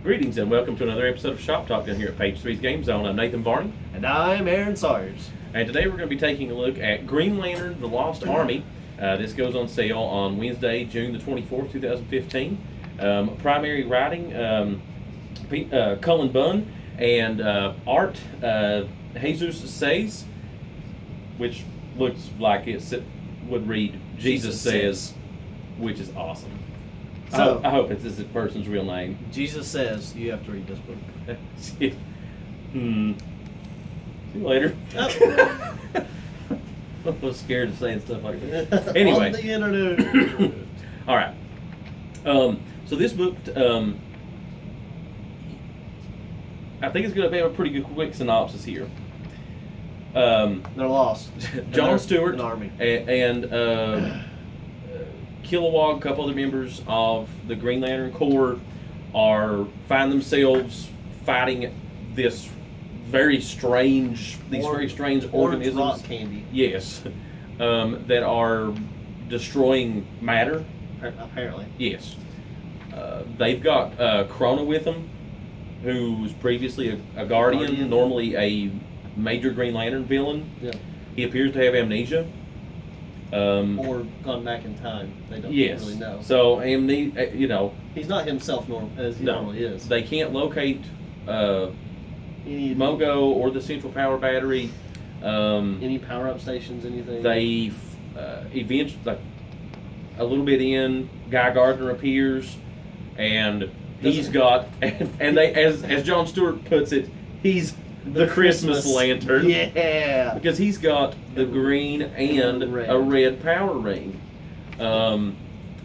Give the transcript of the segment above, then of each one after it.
Greetings and welcome to another episode of Shop Talk down here at Page 3's Game Zone. I'm Nathan Varney. And I'm Aaron Sawyers. And today we're going to be taking a look at Green Lantern, The Lost Army. This goes on sale on Wednesday, June the 24th, 2015. Primary writing, Cullen Bunn, and art, Jesus Says, which looks like it would read Jesus Says, which is awesome. So, I hope it's this person's real name. Jesus Says you have to read this book. See you later. Oh. I was scared of saying stuff like that. Anyway. On the internet. All right. So this book, I think it's going to be a pretty good quick synopsis here. They're lost. John Stewart an army. and Kilowog, a couple other members of the Green Lantern Corps, find themselves fighting these very strange organisms. Rock candy. Yes, that are destroying matter. Apparently. Yes, they've got Krona with them, who was previously a Guardian, normally a major Green Lantern villain. Yeah. He appears to have amnesia. Or gone back in time. They don't really know. So amnesia, he's not himself as he normally is. They can't locate Mogo or the Central Power Battery. Any power-up stations, anything? They eventually, like a little bit in, Guy Gardner appears, and he's got and they as John Stewart puts it, he's the Christmas lantern. Yeah. Because he's got the green and a red power ring.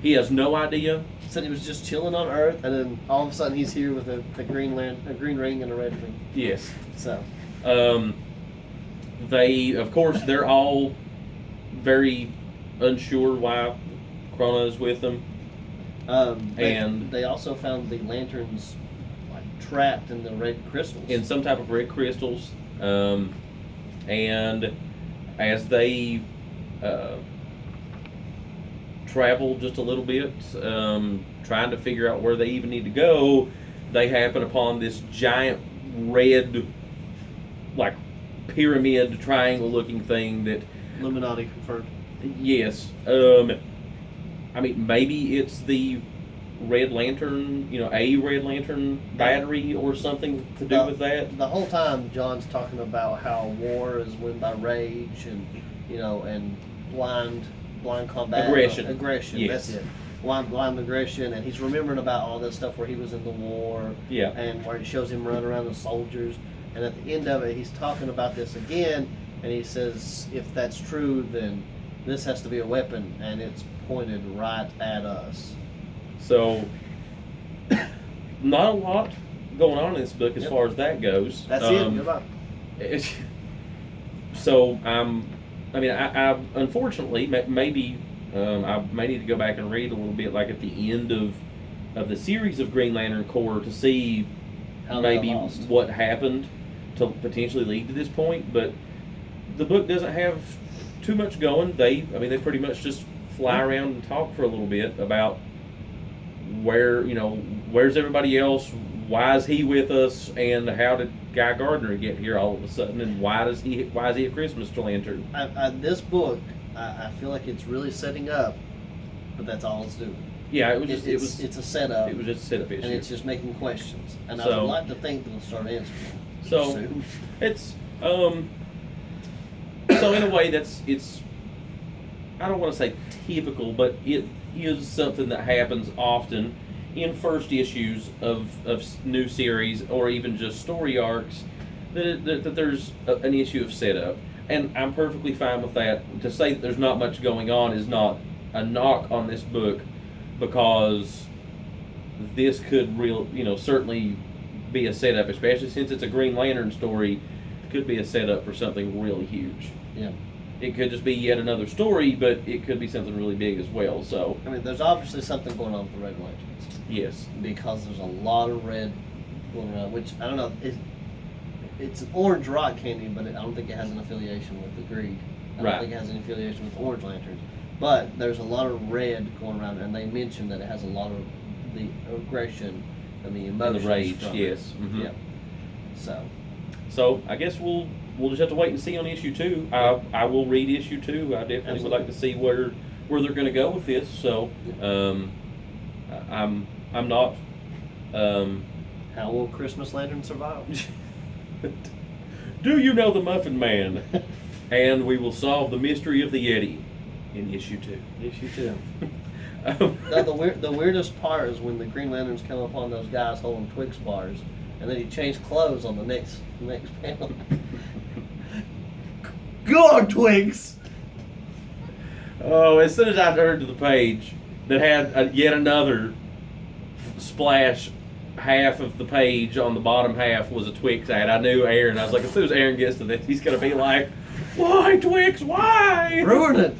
He has no idea. Said he was just chilling on Earth, and then all of a sudden he's here with a green ring and a red ring. Yes. So. They're all very unsure why Krona is with them. They also found the lanterns trapped in the red crystals. In some type of red crystals. And as they travel just a little bit, trying to figure out where they even need to go, they happen upon this giant red, like, pyramid triangle looking thing that Illuminati confirmed. Yes. I mean, maybe it's the Red Lantern, a Red Lantern battery or something to do with that. The whole time, John's talking about how war is won by rage and and blind combat, aggression. Yes. That's it. Blind aggression, and he's remembering about all this stuff where he was in the war. Yeah. And where it shows him running around the soldiers, and at the end of it, he's talking about this again, and he says, if that's true, then this has to be a weapon, and it's pointed right at us. So, not a lot going on in this book as far as that goes. That's it. Goodbye. So, I unfortunately, maybe I may need to go back and read a little bit, like at the end of the series of Green Lantern Corps, to see how maybe what happened to potentially lead to this point. But the book doesn't have too much going. They pretty much just fly around and talk for a little bit about where's everybody else, why is he with us, and how did Guy Gardner get here all of a sudden, and why is he a Christmas lantern? This book, I feel like it's really setting up, but that's all it's doing. Yeah, it's a setup. It was just a setup issue, and it's just making questions. And I would like to think they'll start answering. So soon. It's so in a way it's I don't want to say typical, but it is something that happens often in first issues of new series or even just story arcs, that there's an issue of setup. And I'm perfectly fine with that. To say that there's not much going on is not a knock on this book, because this could certainly be a setup, especially since it's a Green Lantern story. It could be a setup for something really huge. Yeah. It could just be yet another story, but it could be something really big as well. So there's obviously something going on with the Red Lanterns. Yes. Because there's a lot of red going around, which I don't know. It's an orange rock candy, but I don't think it has an affiliation with the Greed. I don't think it has any affiliation with Orange Lanterns. But there's a lot of red going around, and they mentioned that it has a lot of the aggression and the and emotions. the rage. from Yes. It. Mhm. Yeah. So I guess we'll just have to wait and see on issue 2. I will read issue 2. I definitely Absolutely. would like to see where they're going to go with this. So I'm not. How will Christmas Lantern survive? Do you know the Muffin Man? And we will solve the mystery of the Yeti in issue 2. Issue 2. Now, the weirdest part is when the Green Lanterns come upon those guys holding Twix bars, and then he changed clothes on the next panel. Go on, Twix! Oh, as soon as I turned to the page that had yet another splash, half of the page on the bottom half was a Twix ad, I knew Aaron. I was like, as soon as Aaron gets to this, he's going to be like, why, Twix, why? Ruin it!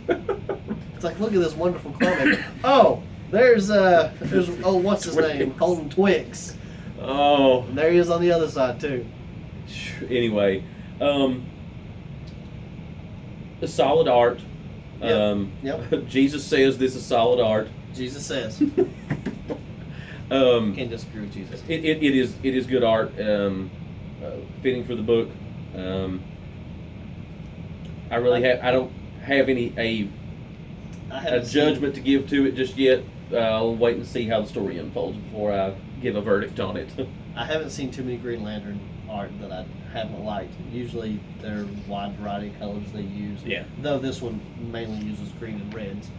It's like, look at this wonderful comic. Oh, there's what's his name? Holding Twix. Oh. And there he is on the other side, too. Anyway, solid art. Yep. Jesus says this is solid art. Jesus says. Can't disagree with Jesus. It is good art, fitting for the book. I don't have a judgment to give to it just yet. I'll wait and see how the story unfolds before I give a verdict on it. I haven't seen too many Green Lantern art that I haven't liked. Usually they're a wide variety of colors they use. Yeah. Though this one mainly uses green and reds.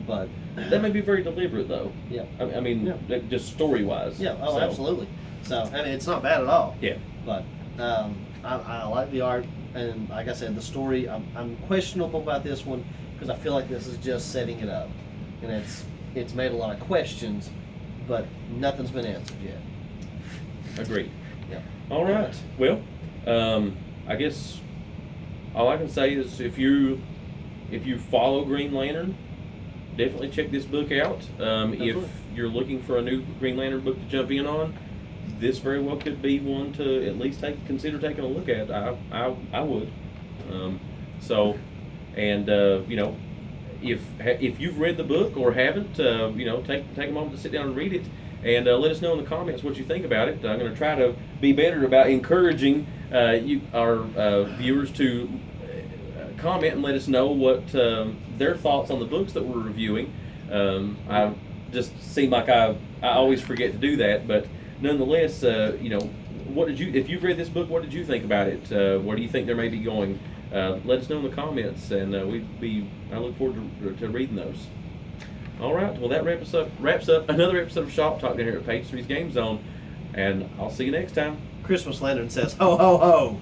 But that may be very deliberate, though. Yeah. I mean, just story wise. Yeah. Oh, absolutely. So I mean, it's not bad at all. Yeah. But I like the art, and like I said, the story. I'm questionable about this one because I feel like this is just setting it up, and it's made a lot of questions, but nothing's been answered yet. Agreed. Yeah. All right. Well, I guess all I can say is if you follow Green Lantern, definitely check this book out. If you're looking for a new Green Lantern book to jump in on, this very well could be one to at least consider taking a look at. I would. If you've read the book or haven't, take a moment to sit down and read it. And let us know in the comments what you think about it. I'm going to try to be better about encouraging our viewers to comment and let us know what their thoughts on the books that we're reviewing. I just seem like I always forget to do that, but nonetheless, if you've read this book, what did you think about it? Where do you think there may be going? Let us know in the comments, and I look forward to reading those. All right, well, that wraps up another episode of Shop Talk down here at Page 3's Game Zone, and I'll see you next time. Christmas Lantern says, ho, ho, ho.